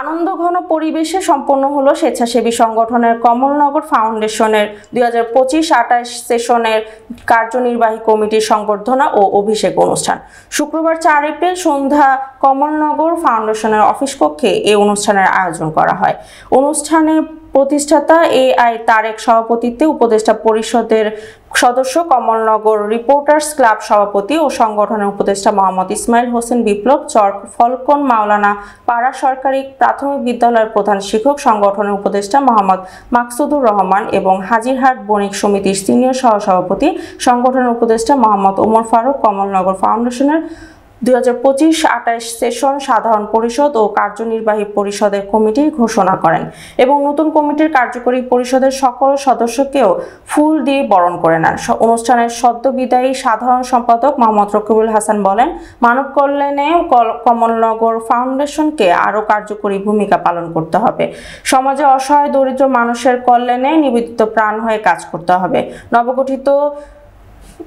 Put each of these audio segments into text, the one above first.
আনন্দঘন পরিবেশে সম্পন্ন হলো স্বেচ্ছাসেবী সংগঠনের কমলনগর ফাউন্ডেশনের 2025-28 সেশনের কার্যনির্বাহী কমিটির সংবর্ধনা ও অভিষেক অনুষ্ঠান। শুক্রবার 4 এপ্রিল সন্ধ্যা কমলনগর ফাউন্ডেশনের অফিস কক্ষে এই অনুষ্ঠানের আয়োজন করা হয়। অনুষ্ঠানে প্রতিষ্ঠাতা এআই তারেক সভাপতিত্বে উপদেষ্টা পরিষদের সদস্য, কমলনগর রিপোর্টার্স ক্লাব সভাপতি ও সংগঠনের উপদেষ্টা মোহাম্মদ ইসমাইল হোসেন বিপ্লব, চর ফলকন মাওলানা পাড়া সরকারি প্রাথমিক বিদ্যালয়ের প্রধান শিক্ষক, সংগঠনের উপদেষ্টা মোহাম্মদ মাকসুদুর রহমান এবং হাজিরহাট বণিক সমিতির সিনিয়র সহসভাপতি, সংগঠনের উপদেষ্টা মোহাম্মদ ওমর ফারুক কমলনগর ফাউন্ডেশনের 2025-28 সেশন সাধারণ পরিষদ ও কার্যনির্বাহী পরিষদের কমিটির ঘোষণা করেন এবং নতুন কমিটির কার্যকরী পরিষদের সকল সদস্যকেও ফুল দিয়ে বরণ করে নেন। অনুষ্ঠানের সদ্য বিদায়ী সাধারণ সম্পাদক মোহাম্মদ রকিবুল হাসান বলেন, মানব কল্যাণে কমলনগর ফাউন্ডেশনকে আরও কার্যকরী ভূমিকা পালন করতে হবে। সমাজে অসহায় দরিদ্র মানুষের কল্যাণে নিবেদিত প্রাণ হয়ে কাজ করতে হবে। নবগঠিত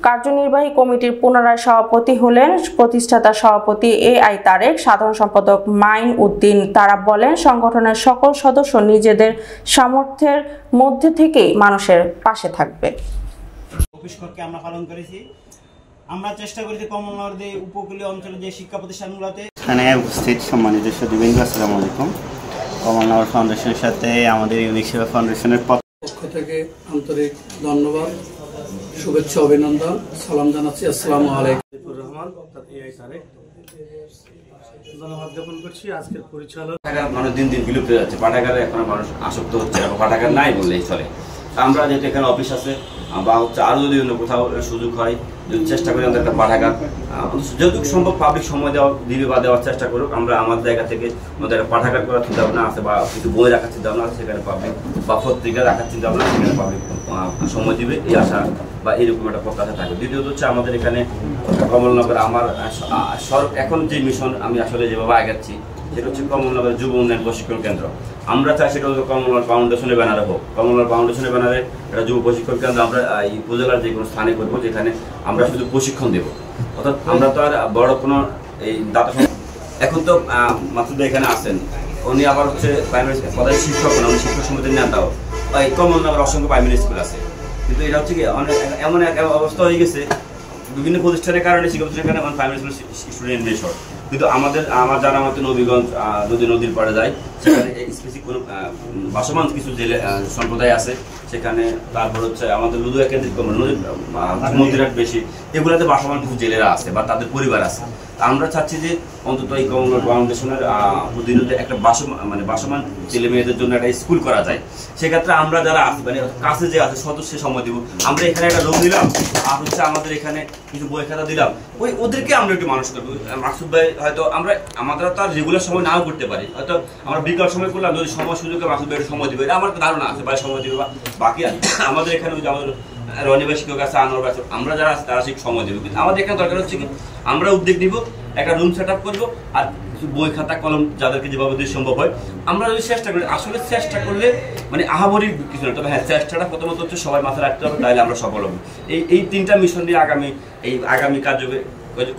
কার্যনির্বাহী কমিটির পুনরায় সভাপতি হলেন প্রতিষ্ঠাতা সভাপতি এআই তারেক। সাধারণ সম্পাদক মাইন উদ্দিন তারা বলেন, সংগঠনের সকল সদস্য নিজেদের সামর্থ্যের মধ্যে থেকেই মানুষের পাশে থাকবে। আমরা পালন করেছি। আমরা চেষ্টা করেছি কমলনগরের উপকূলীয় অঞ্চলে যে শিক্ষা প্রতিষ্ঠানগুলোতে এখানে উপস্থিত সম্মানিত সুধীবৃন্দ, আসসালামু আলাইকুম। কমলনগর ফাউন্ডেশনের সাথে আমাদের ইউনিক সেবা ফাউন্ডেশনের পক্ষ থেকে আন্তরিক ধন্যবাদ, শুভেচ্ছা, অভিনন্দন, সালাম জানাচ্ছি। আসসালামু আলাইকুম। রহমান এআই তারেক ধন্যবাদ জ্ঞাপন করছি। আজকের পরিচালক মানুষ দিন দিন বিলুপ্ত যাচ্ছে, পাঠাগারে এখন মানুষ আসক্ত হচ্ছে, পাঠাগার নাই বললেই চলে। আমরা যেহেতু এখানে অফিস আছে বা হচ্ছে আরও যদি অন্য কোথাও সুযোগ হয়, যদি চেষ্টা করি আমাদের একটা পাঠাগার যতটুকু সম্ভব পাবলিক সময় দিবে বা দেওয়ার চেষ্টা করুক। আমরা আমার জায়গা থেকে আমাদের একটা পাঠাগার করার চিন্তা ভাবনা আছে বা কিছু বই রাখার চিন্তা ভাবনা আছে, সেখানে পাবলিক বা পত্রিকা রাখার চিন্তা ভাবনা, সেখানে পাবলিক সময় দিবে এই আশা বা এরকম একটা প্রত্যাশা থাকে। দ্বিতীয়ত হচ্ছে আমাদের এখানে কমলনগর আমার এখন যে মিশন আমি আসলে যেভাবে আগাচ্ছি সেটা হচ্ছে কমলনগর যুব উন্নয়ন প্রশিক্ষণ কেন্দ্র। আমরা চাই সেটা হচ্ছে কমলনগর ফাউন্ডেশনের ব্যানারে হোক। কমলনগর ফাউন্ডেশনের ব্যানারে একটা যুব প্রশিক্ষণ কেন্দ্র আমরা এই উপজেলার যে কোনো স্থানে করবো, যেখানে আমরা শুধু প্রশিক্ষণ দেবো। অর্থাৎ আমরা তো আর বড় কোনো এই দাতা এখন তো মাসুদ এখানে আসেন, উনি আবার হচ্ছে প্রাইমারি পদের শিক্ষক, উনি শিক্ষক সমিতির নেতাও। এই কমলনগর অসংখ্য প্রাইমারি স্কুল আছে, কিন্তু এটা হচ্ছে কি এমন এক অবস্থা হয়ে গেছে বিভিন্ন প্রতিষ্ঠানের কারণে, শিক্ষা প্রতিষ্ঠানের কারণে প্রাইমারি স্কুল স্টুডেন্ট নেই শর্ট। কিন্তু আমার জানা মতো নবীগঞ্জ নদীর পাড়ে যায়, সেখানে স্পেসিফিক কোনো ভাসমান কিছু জেলে সম্প্রদায় আছে সেখানে। তারপর হচ্ছে আমাদের লুদু কেন্দ্রিক নদীর মন্দিরহাট বেশি, এগুলোতে ভাসমান কিছু জেলেরা আছে বা তাদের পরিবার আছে। আমরা চাচ্ছি যে অন্তত এই কমলনগর ফাউন্ডেশনের অধীনে একটা ভাসমান ছেলে মেয়েদের জন্য একটা স্কুল করা যায়। সেক্ষেত্রে আমরা যারা আছি মানে কাছে যে আছে সদস্যের সময় দিব, আমরা এখানে একটা রুম দিলাম আর হচ্ছে আমাদের এখানে কিছু বই খাতা দিলাম, ওদেরকে আমরা একটু মানুষ করবো। মাকসুদ ভাই হয়তো আমাদের তো আর রেগুলার সময় নাও করতে পারি, হয়তো আমরা বিকাল সময় করলাম, যদি সময় সুযোগে মাকসুদ ভাই সময় দিবে, এটা আমার ধারণা আছে, ভাই সময় দিবে। বা বাকি আমাদের এখানে আমাদের রনি ভাই শিক্ষক আছে, আনোয়ার ভাই, আমরা যারা আছে তারা ঠিক সময় দেবে। কিন্তু আমাদের এখানে দরকার হচ্ছে কি আমরা উদ্যোগ নিব, একটা রুম সেট আপ করবো আর কিছু বই খাতা কলম যাদেরকে যেভাবে দিয়ে সম্ভব হয় আমরা যদি চেষ্টা করি। আসলে চেষ্টা করলে মানে আহামরি কিছু না, তবে হ্যাঁ চেষ্টাটা প্রথমত হচ্ছে সবাই মাথায় রাখতে হবে, তাহলে আমরা সফল হবো। এই তিনটা মিশন নিয়ে আগামী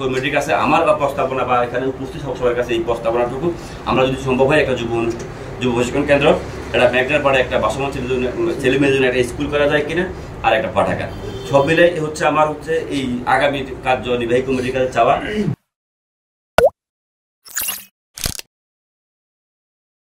কমিটির কাছে আমার বা প্রস্তাবনা বা এখানে উপস্থিত সবার কাছে এই প্রস্তাবনাটুকু আমরা যদি সম্ভব হয় একটা যুব প্রশিক্ষণ কেন্দ্র, একটা ম্যাগনার পাড়ে একটা ভাসমান ছেলে মেয়েদের জন্য একটা স্কুল করা যায় কিনা, আর একটা পাঠাগার, সব মিলে হচ্ছে আমার হচ্ছে এই আগামী কার্যনির্বাহী কমিটির কাছে চাওয়া।